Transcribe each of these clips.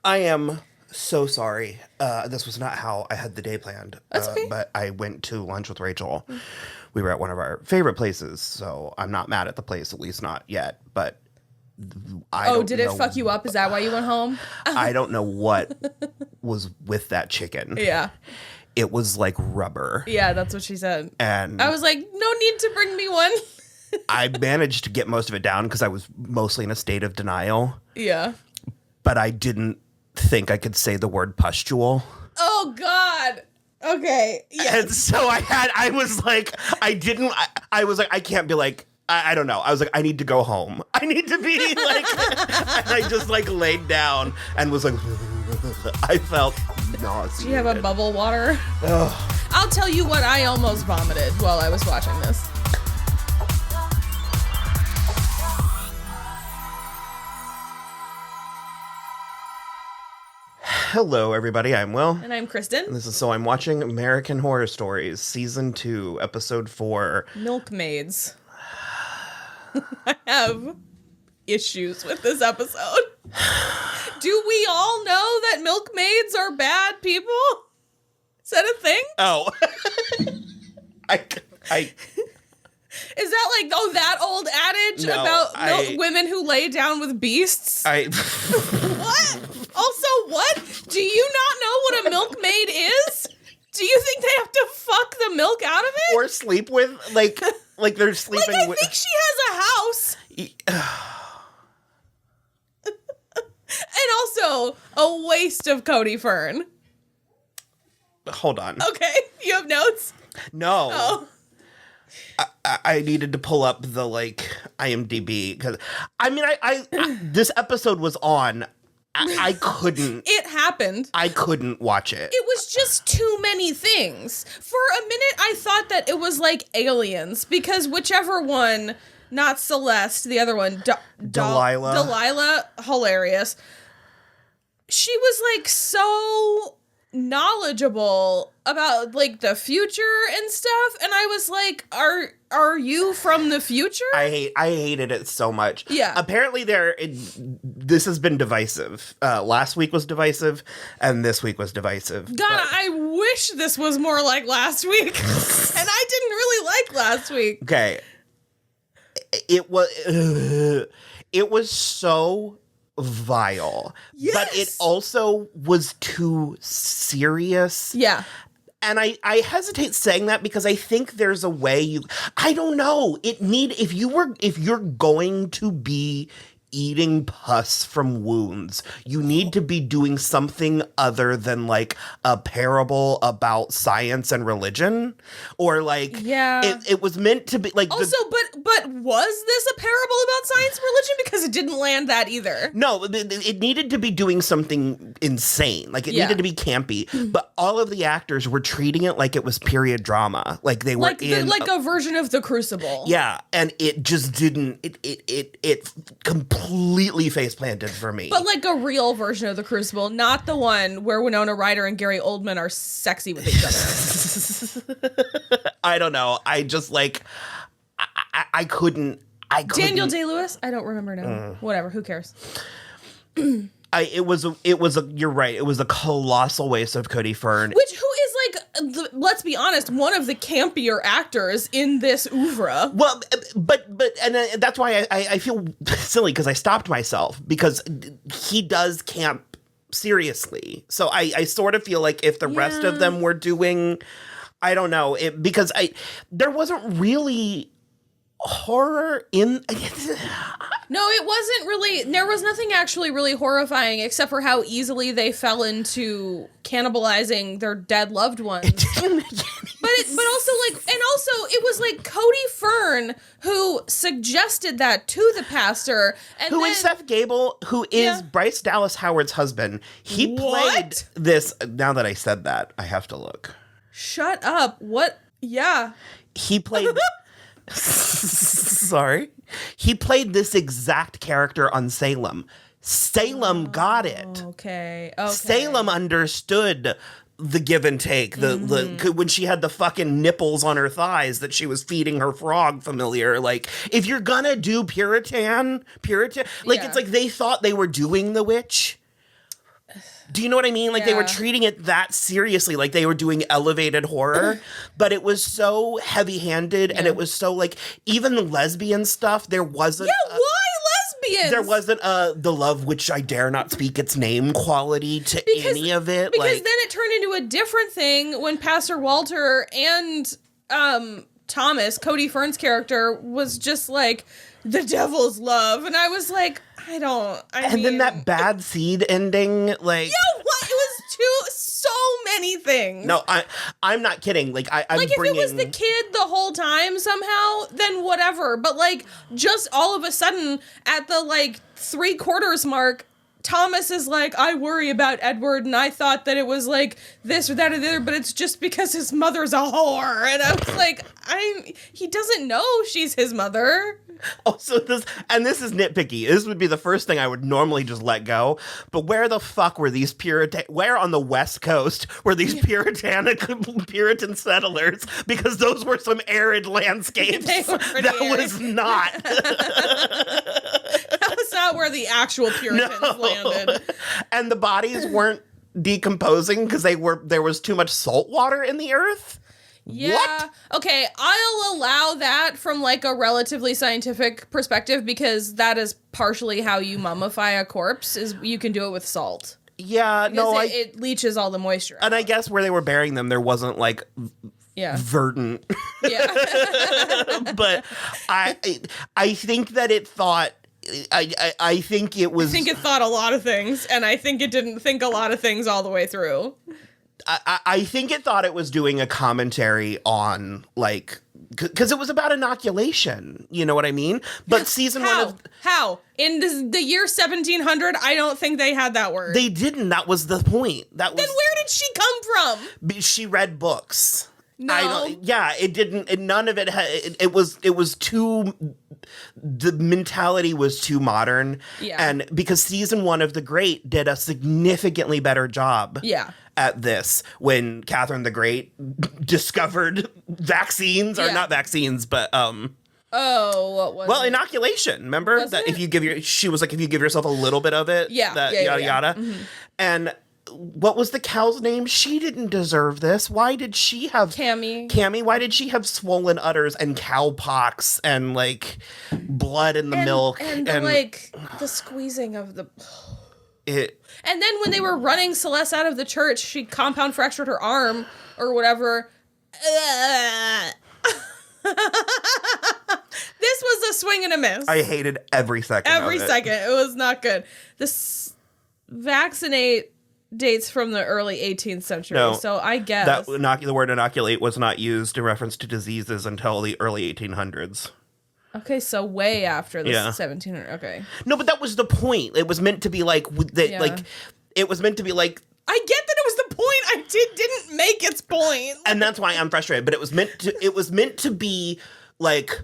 I am so sorry. This was not how I had the day planned. That's okay. But I went to lunch with Rachel. We were at one of our favorite places, so I'm not mad at the place, at least not yet. But did it fuck you up? Is that why you went home? I don't know what was with that chicken. Yeah. It was like rubber. Yeah, that's what she said. And I was like, no need to bring me one. I managed to get most of it down because I was mostly in a state of denial. Yeah. But I didn't think I could say the word pustule. Oh, God. Okay. Yeah. And so I was like, I can't be like, I don't know. I was like, I need to go home. I need to be like, and I just like laid down and was like, I felt nauseated. Do you have a bubble water? Ugh. I'll tell you what, I almost vomited while I was watching this. Hello, everybody. I'm Will. And I'm Kristen. And this is So I'm Watching American Horror Stories, Season 2, Episode 4. Milkmaids. I have issues with this episode. Do we all know that milkmaids are bad people? Is that a thing? Oh. Is that like, that old adage about women who lay down with beasts? What? Also, what? Do you not know what a milkmaid is? Do you think they have to fuck the milk out of it? Or sleep with, like they're sleeping I with... think she has a house. And also, a waste of Cody Fern. Hold on. Okay, you have notes? No. Oh. I needed to pull up the, IMDb, because, this episode was on. I couldn't. It happened. I couldn't watch it. It was just too many things. For a minute, I thought that it was like Aliens, because whichever one, not Celeste, the other one, Delilah, hilarious. She was like so knowledgeable about like the future and stuff, and I was like, are you from the future? I hated it so much. Yeah. Apparently this has been divisive. Last week was divisive, and this week was divisive. God, I wish this was more like last week. And I didn't really like last week. Okay. It was so vile. Yes. But it also was too serious. Yeah. And I hesitate saying that because I think there's a way I don't know. If you're going to be eating pus from wounds, you need to be doing something other than like a parable about science and religion, or like, yeah, it was meant to be like, also, but was this a parable about science and religion? Because it didn't land that either. No, it needed to be doing something insane. Like, it needed to be campy, but all of the actors were treating it like it was period drama. Like they were like a version of The Crucible. Yeah, and it just didn't. It completely face planted for me. But like a real version of The Crucible, not the one where Winona Ryder and Gary Oldman are sexy with each other. I don't know. I just like I couldn't. Daniel Day-Lewis? I don't remember now. Whatever. Who cares? It was you're right. It was a colossal waste of Cody Fern. Who is like, let's be honest, one of the campier actors in this oeuvre. Well, but that's why I feel silly, because I stopped myself, because he does camp seriously. So I sort of feel like if the rest of them were doing, I don't know, because there wasn't really horror in. No, it wasn't really. There was nothing actually really horrifying except for how easily they fell into cannibalizing their dead loved ones. But also it was like Cody Fern who suggested that to the pastor, and who is Seth Gable, who is Bryce Dallas Howard's husband. He played this. Now that I said that, I have to look. Shut up. What? Yeah. He played. Sorry. He played this exact character on Salem. Salem got it. Okay. Salem understood the give and take. The when she had the fucking nipples on her thighs that she was feeding her frog familiar. Like, if you're gonna do Puritan, like, it's like they thought they were doing The Witch. Do you know what I mean? Like, they were treating it that seriously, like they were doing elevated horror, but it was so heavy-handed, and it was so, like, even the lesbian stuff, there wasn't... Yeah, why lesbians? There wasn't the love which I dare not speak its name quality to any of it. Because like, then it turned into a different thing when Pastor Walter and Thomas, Cody Fern's character, was just like, the devil's love. And I was like, I mean... then that bad seed ending, like... Yeah, what? It was so many things. No, I'm not kidding. Like, I'm like, if it was the kid the whole time somehow, then whatever. But, like, just all of a sudden, at the, like, 3/4 mark, Thomas is like, I worry about Edward, and I thought that it was, like, this or that or the other, but it's just because his mother's a whore. And I was like, he doesn't know she's his mother. Oh, so this is nitpicky. This would be the first thing I would normally just let go. But where the fuck were these where on the West Coast were these Puritan settlers? Because those were some arid landscapes. That arid. was not. That was not where the actual Puritans landed. And the bodies weren't decomposing because there was too much salt water in the earth. Yeah. What? Okay, I'll allow that from, like, a relatively scientific perspective, because that is partially how you mummify a corpse, is you can do it with salt. Yeah, because it leaches all the moisture out. And I guess where they were burying them, there wasn't, like, verdant. Yeah. But I think that it thought... I think it was... I think it thought a lot of things, and I think it didn't think a lot of things all the way through. I think it thought it was doing a commentary on, like, because it was about inoculation, you know what I mean? But season one of... How? In the year 1700, I don't think they had that word. They didn't. That was the point. Then where did she come from? She read books. No. It didn't. None of it. It was too. The mentality was too modern. Yeah. And because season one of The Great did a significantly better job. Yeah. At this, when Catherine the Great discovered vaccines, or not vaccines, but what was it? Inoculation. Remember that if you give yourself a little bit of it, yada yada. Mm-hmm. And what was the cow's name? She didn't deserve this. Why did she have Cammy? Why did she have swollen udders and cowpox and, like, blood in the milk and the squeezing of the... And then when they were running Celeste out of the church, she compound fractured her arm or whatever. This was a swing and a miss. I hated every second of it. It was not good. This vaccinate dates from the early 18th century, so I guess... the word inoculate was not used in reference to diseases until the early 1800s. Okay, so way after the 1700. Okay. No, but that was the point. It was meant to be like it was meant to be like. I get that it was the point. Didn't make its point. And that's why I'm frustrated. But it was meant to be like,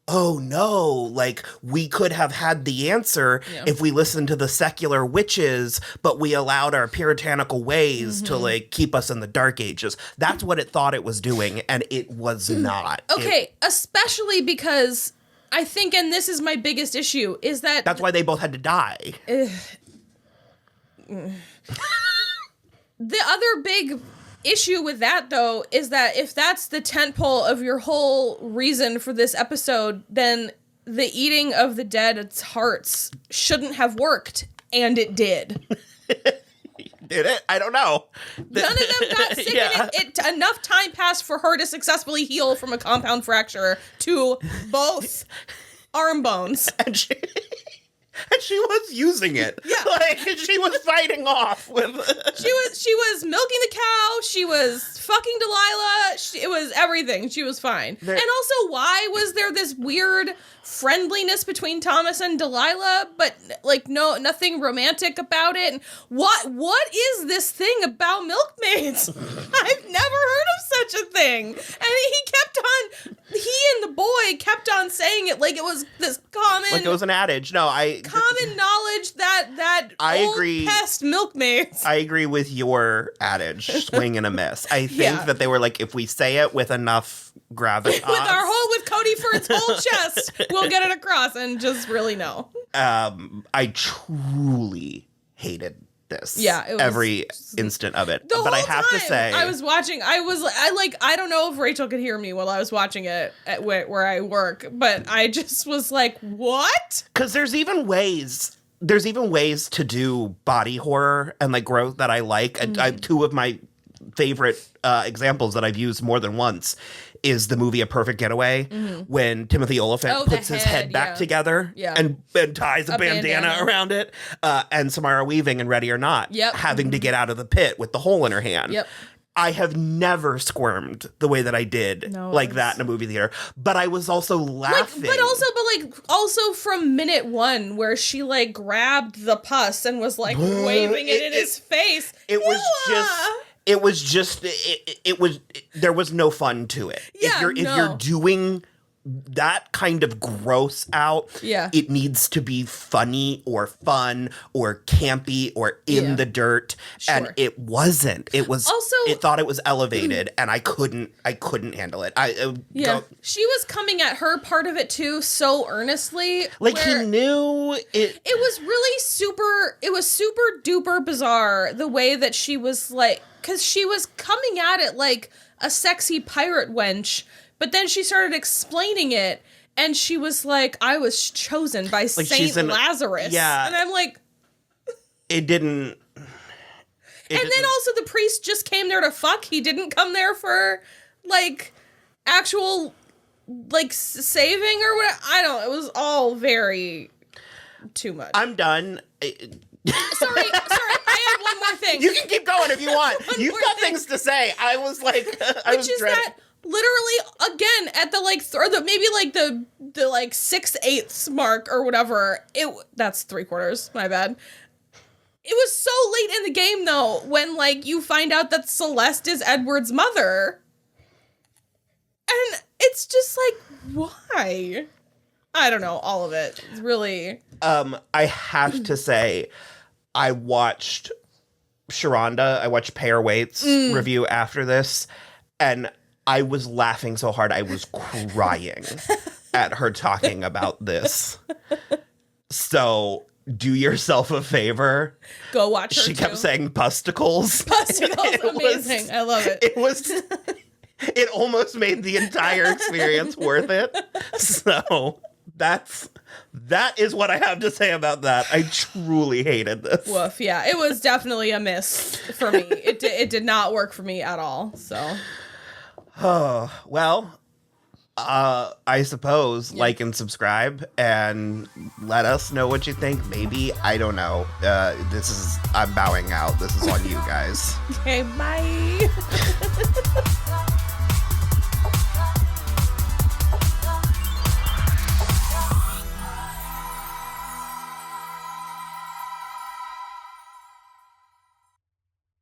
oh no, like we could have had the answer if we listened to the secular witches, but we allowed our puritanical ways to, like, keep us in the dark ages. That's what it thought it was doing, and it was not. Okay, especially because I think, and this is my biggest issue, is that... That's why they both had to die. The other big issue with that, though, is that if that's the tentpole of your whole reason for this episode, then the eating of the dead's hearts shouldn't have worked, and it did. Did it? I don't know. None of them got sick, and enough time passed for her to successfully heal from a compound fracture to both arm bones. And she was using it. Yeah. Like, she was fighting off with... She was milking the cow. She was fucking Delilah. It was everything. She was fine. And also, why was there this weird friendliness between Thomas and Delilah, but, like, nothing romantic about it? And what is this thing about milkmaids? I've never heard of such a thing. And he and the boy kept on saying it like it was this common... Like it was an adage. No, common knowledge that I old agree. Pest milkmaids. I agree with your adage, swing and a miss. I think that they were like, if we say it with enough gravitas... with Cody Fern's whole chest, we'll get it across and just really know. I truly hated this. Yeah, it was every instant of it. The but whole I have time to say, I was watching. I don't know if Rachel could hear me while I was watching it at where I work, but I just was like, what? because there's even ways to do body horror and like growth that I like. And two of my favorite examples that I've used more than once is the movie A Perfect Getaway, when Timothy Olyphant puts his head back together and ties a bandana around it, and Samara Weaving in Ready or Not having to get out of the pit with the hole in her hand. I have never squirmed the way that I did like that in a movie theater, but I was also laughing. But also from minute one where she like grabbed the pus and was like waving it in his face. There was no fun to it. Yeah, if you're doing that kind of gross out, it needs to be funny or fun or campy or in the dirt. Sure. And it wasn't. It was also, it thought it was elevated and I couldn't handle it. She was coming at her part of it too so earnestly. Like he knew it. It was super duper bizarre the way that she was like, because she was coming at it like a sexy pirate wench. But then she started explaining it, and she was like, I was chosen by like Saint Lazarus. Yeah. And I'm like... It didn't... And then also the priest just came there to fuck. He didn't come there for, like, actual, like, saving or whatever. I don't... It was all very... too much. I'm done. Sorry, I have one more thing. You can keep going if you want. You've got things to say. I was like... that... Literally, again, at the like, maybe like the like 6/8 mark or whatever. That's 3/4. My bad. It was so late in the game though, when like you find out that Celeste is Edward's mother, and it's just like, why? I don't know. All of it. It's really. I have to say, I watched Sharronda. I watched Pear Waite's review after this, and I was laughing so hard I was crying at her talking about this. So do yourself a favor. Go watch her. She kept saying pusticles. Pusticles, amazing. I love it. It almost made the entire experience worth it. So that is what I have to say about that. I truly hated this. Woof. Yeah, it was definitely a miss for me. It did not work for me at all. So. Oh, well, I suppose like and subscribe and let us know what you think. Maybe, I don't know. I'm bowing out. This is on you guys. Okay, bye.